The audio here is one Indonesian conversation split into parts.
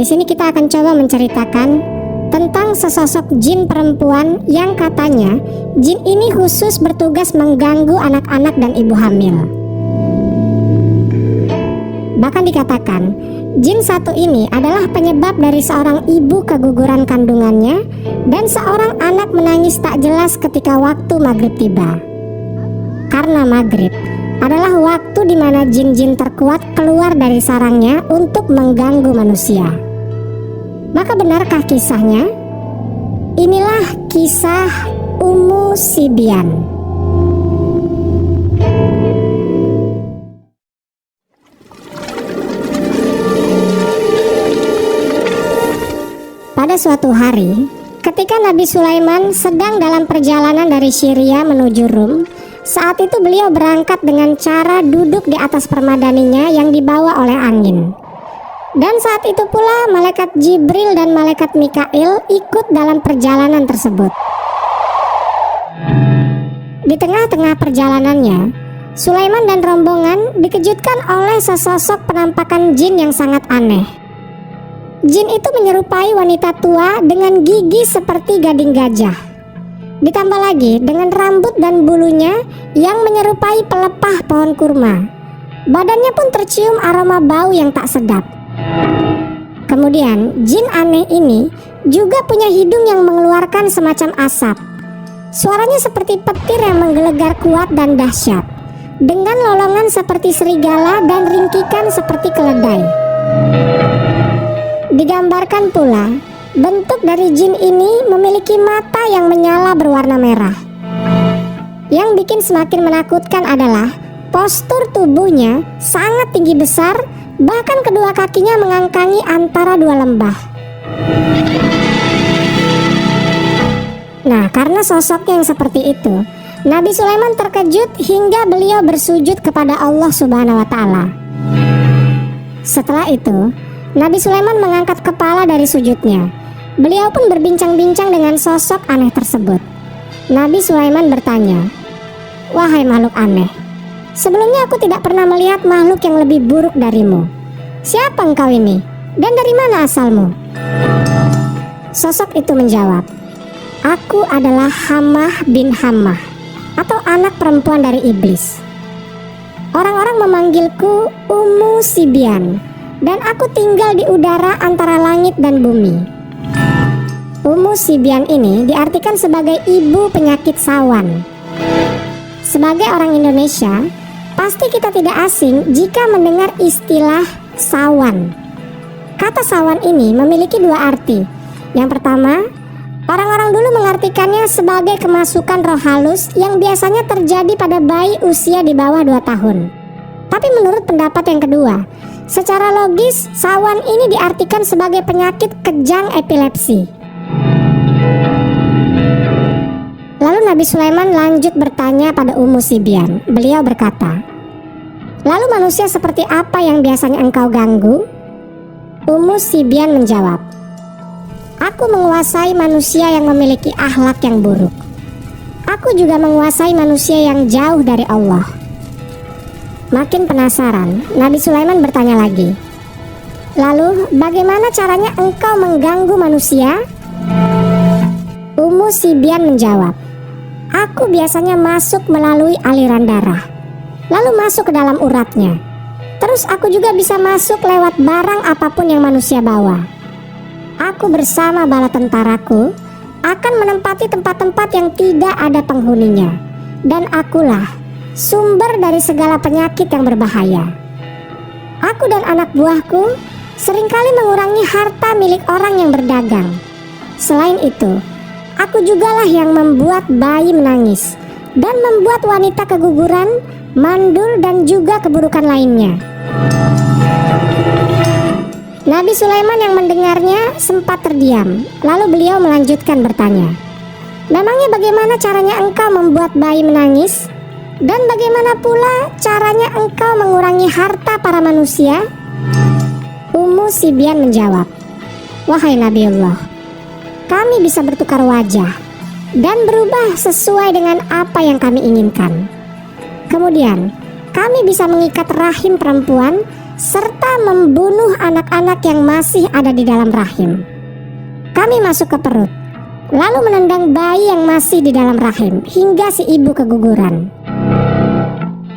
Di sini kita akan coba menceritakan tentang sesosok jin perempuan yang katanya jin ini khusus bertugas mengganggu anak-anak dan ibu hamil. Bahkan dikatakan, jin satu ini adalah penyebab dari seorang ibu keguguran kandungannya dan seorang anak menangis tak jelas ketika waktu maghrib tiba. Karena maghrib adalah waktu di mana jin-jin terkuat keluar dari sarangnya untuk mengganggu manusia. Maka benarkah kisahnya? Inilah kisah Ummu Sibyan. Pada suatu hari, ketika Nabi Sulaiman sedang dalam perjalanan dari Syria menuju Rum, saat itu beliau berangkat dengan cara duduk di atas permadaninya yang dibawa oleh angin. Dan saat itu pula malaikat Jibril dan malaikat Mikail ikut dalam perjalanan tersebut. Di tengah-tengah perjalanannya, Sulaiman dan rombongan dikejutkan oleh sesosok penampakan jin yang sangat aneh. Jin itu menyerupai wanita tua dengan gigi seperti gading gajah. Ditambah lagi dengan rambut dan bulunya yang menyerupai pelepah pohon kurma. Badannya pun tercium aroma bau yang tak sedap. Kemudian jin aneh ini juga punya hidung yang mengeluarkan semacam asap. Suaranya seperti petir yang menggelegar kuat dan dahsyat, dengan lolongan seperti serigala dan ringkikan seperti keledai. Digambarkan pula bentuk dari jin ini memiliki mata yang menyala berwarna merah. Yang bikin semakin menakutkan adalah postur tubuhnya sangat tinggi besar, bahkan kedua kakinya mengangkangi antara dua lembah. Nah, karena sosoknya yang seperti itu, Nabi Sulaiman terkejut hingga beliau bersujud kepada Allah Subhanahu wa Ta'ala. Setelah itu, Nabi Sulaiman mengangkat kepala dari sujudnya. Beliau pun berbincang-bincang dengan sosok aneh tersebut. Nabi Sulaiman bertanya, "Wahai makhluk aneh, sebelumnya aku tidak pernah melihat makhluk yang lebih buruk darimu. Siapa engkau ini? Dan dari mana asalmu?" Sosok itu menjawab, "Aku adalah Hammah bin Hammah, atau anak perempuan dari iblis. Orang-orang memanggilku Ummu Sibyan, dan aku tinggal di udara antara langit dan bumi." Ummu Sibyan ini diartikan sebagai ibu penyakit sawan. Sebagai orang Indonesia, pasti kita tidak asing jika mendengar istilah sawan. Kata sawan ini memiliki dua arti. Yang pertama, orang-orang dulu mengartikannya sebagai kemasukan roh halus yang biasanya terjadi pada bayi usia di bawah 2 tahun. Tapi menurut pendapat yang kedua, secara logis sawan ini diartikan sebagai penyakit kejang epilepsi. Lalu Nabi Sulaiman lanjut bertanya pada Ummu Sibyan. Beliau berkata, "Lalu manusia seperti apa yang biasanya engkau ganggu?" Ummu Sibyan menjawab, "Aku menguasai manusia yang memiliki akhlak yang buruk. Aku juga menguasai manusia yang jauh dari Allah." Makin penasaran, Nabi Sulaiman bertanya lagi, "Lalu bagaimana caranya engkau mengganggu manusia?" Ummu Sibyan menjawab, "Aku biasanya masuk melalui aliran darah, lalu masuk ke dalam uratnya. Terus aku juga bisa masuk lewat barang apapun yang manusia bawa. Aku bersama bala tentaraku akan menempati tempat-tempat yang tidak ada penghuninya. Dan akulah sumber dari segala penyakit yang berbahaya. Aku dan anak buahku seringkali mengurangi harta milik orang yang berdagang. Selain itu, aku jugalah yang membuat bayi menangis dan membuat wanita keguguran, mandul, dan juga keburukan lainnya." Nabi Sulaiman yang mendengarnya sempat terdiam. Lalu beliau melanjutkan bertanya, "Memangnya bagaimana caranya engkau membuat bayi menangis? Dan bagaimana pula caranya engkau mengurangi harta para manusia?" Ummu Sibyan menjawab, "Wahai Nabiullah, kami bisa bertukar wajah dan berubah sesuai dengan apa yang kami inginkan. Kemudian kami bisa mengikat rahim perempuan serta membunuh anak-anak yang masih ada di dalam rahim. Kami masuk ke perut, lalu menendang bayi yang masih di dalam rahim hingga si ibu keguguran.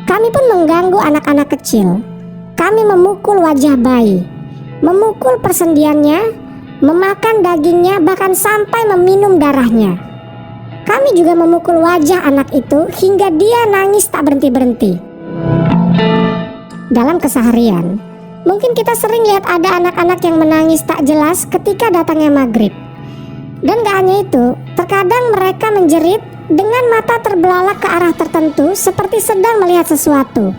Kami pun mengganggu anak-anak kecil. Kami memukul wajah bayi, memukul persendiannya, memakan dagingnya, bahkan sampai meminum darahnya. Kami juga memukul wajah anak itu hingga dia nangis tak berhenti-berhenti. Dalam keseharian, mungkin kita sering lihat ada anak-anak yang menangis tak jelas ketika datangnya maghrib. Dan gak hanya itu, terkadang mereka menjerit dengan mata terbelalak ke arah tertentu seperti sedang melihat sesuatu.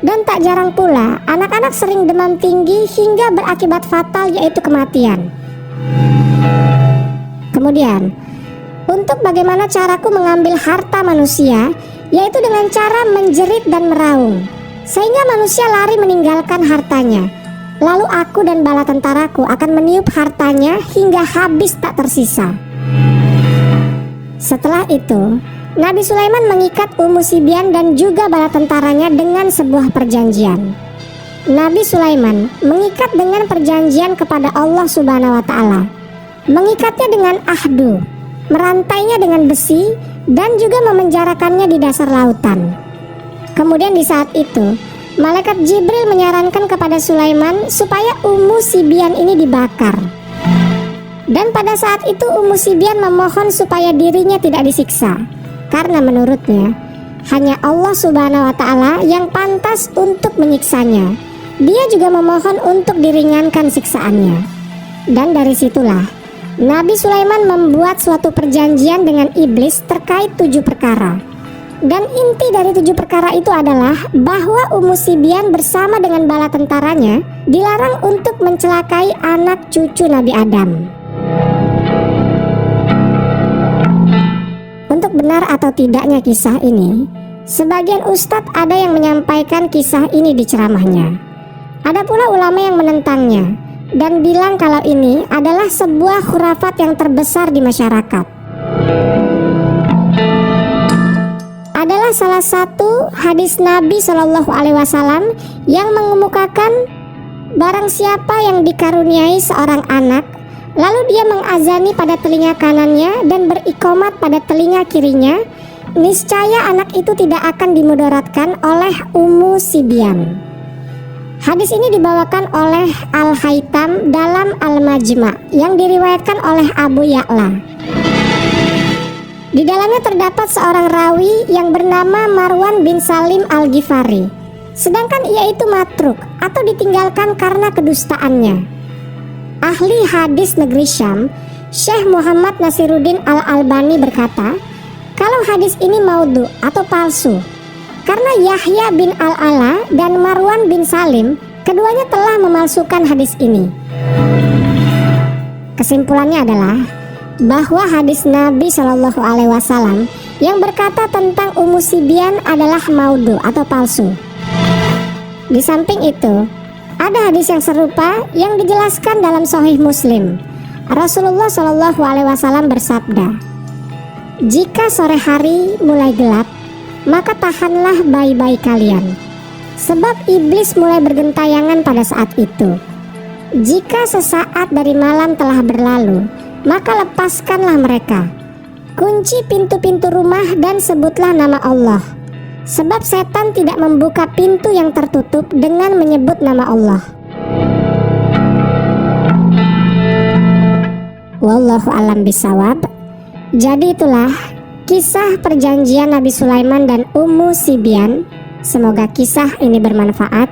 Dan tak jarang pula, anak-anak sering demam tinggi hingga berakibat fatal, yaitu kematian. Kemudian, untuk bagaimana caraku mengambil harta manusia, yaitu dengan cara menjerit dan meraung, sehingga manusia lari meninggalkan hartanya. Lalu aku dan bala tentaraku akan meniup hartanya hingga habis tak tersisa. Setelah itu, Nabi Sulaiman mengikat Ummu Sibyan dan juga bala tentaranya dengan sebuah perjanjian. Nabi Sulaiman mengikat dengan perjanjian kepada Allah Subhanahu wa Ta'ala, mengikatnya dengan ahdu, merantainya dengan besi, dan juga memenjarakannya di dasar lautan. Kemudian di saat itu, malaikat Jibril menyarankan kepada Sulaiman supaya Ummu Sibyan ini dibakar. Dan pada saat itu Ummu Sibyan memohon supaya dirinya tidak disiksa, karena menurutnya hanya Allah Subhanahu wa Ta'ala yang pantas untuk menyiksanya. Dia juga memohon untuk diringankan siksaannya. Dan dari situlah Nabi Sulaiman membuat suatu perjanjian dengan iblis terkait 7 perkara. Dan inti dari 7 perkara itu adalah bahwa Ummu Sibyan bersama dengan bala tentaranya dilarang untuk mencelakai anak cucu Nabi Adam. Untuk benar atau tidaknya kisah ini, sebagian ustadz ada yang menyampaikan kisah ini di ceramahnya. Ada pula ulama yang menentangnya dan bilang kalau ini adalah sebuah khurafat yang terbesar di masyarakat. Adalah salah satu hadis Nabi Shallallahu Alaihi Wasallam yang mengemukakan barang siapa yang dikaruniai seorang anak, lalu dia mengazani pada telinga kanannya dan beriqomat pada telinga kirinya, niscaya anak itu tidak akan dimudaratkan oleh Ummu Sibyan. Hadis ini dibawakan oleh Al-Haytham dalam Al-Majma' yang diriwayatkan oleh Abu Ya'la. Di dalamnya terdapat seorang rawi yang bernama Marwan bin Salim Al-Ghifari, sedangkan ia itu matruk atau ditinggalkan karena kedustaannya. Ahli hadis negeri Syam, Syekh Muhammad Nasiruddin Al-Albani berkata, kalau hadis ini maudhu atau palsu, karena Yahya bin Al-Ala dan Marwan bin Salim keduanya telah memalsukan hadis ini. Kesimpulannya adalah bahwa hadis Nabi Shallallahu Alaihi Wasallam yang berkata tentang Ummu Sibyan adalah maudhu atau palsu. Di samping itu, ada hadis yang serupa yang dijelaskan dalam Sahih Muslim. Rasulullah Shallallahu Alaihi Wasallam bersabda, jika sore hari mulai gelap, maka tahanlah bayi-bayi kalian, sebab iblis mulai bergentayangan pada saat itu. Jika sesaat dari malam telah berlalu, maka lepaskanlah mereka. Kunci pintu-pintu rumah dan sebutlah nama Allah, sebab setan tidak membuka pintu yang tertutup dengan menyebut nama Allah. Wallahu a'lam bishawab. Jadi itulah kisah perjanjian Nabi Sulaiman dan Ummu Sibyan. Semoga kisah ini bermanfaat.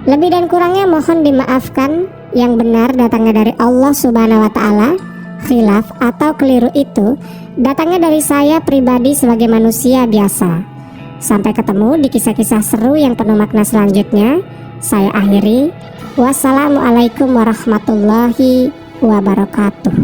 Lebih dan kurangnya mohon dimaafkan. Yang benar datangnya dari Allah Subhanahu wa Ta'ala. Khilaf atau keliru itu datangnya dari saya pribadi sebagai manusia biasa. Sampai ketemu di kisah-kisah seru yang penuh makna selanjutnya. Saya akhiri. Wassalamualaikum warahmatullahi wabarakatuh.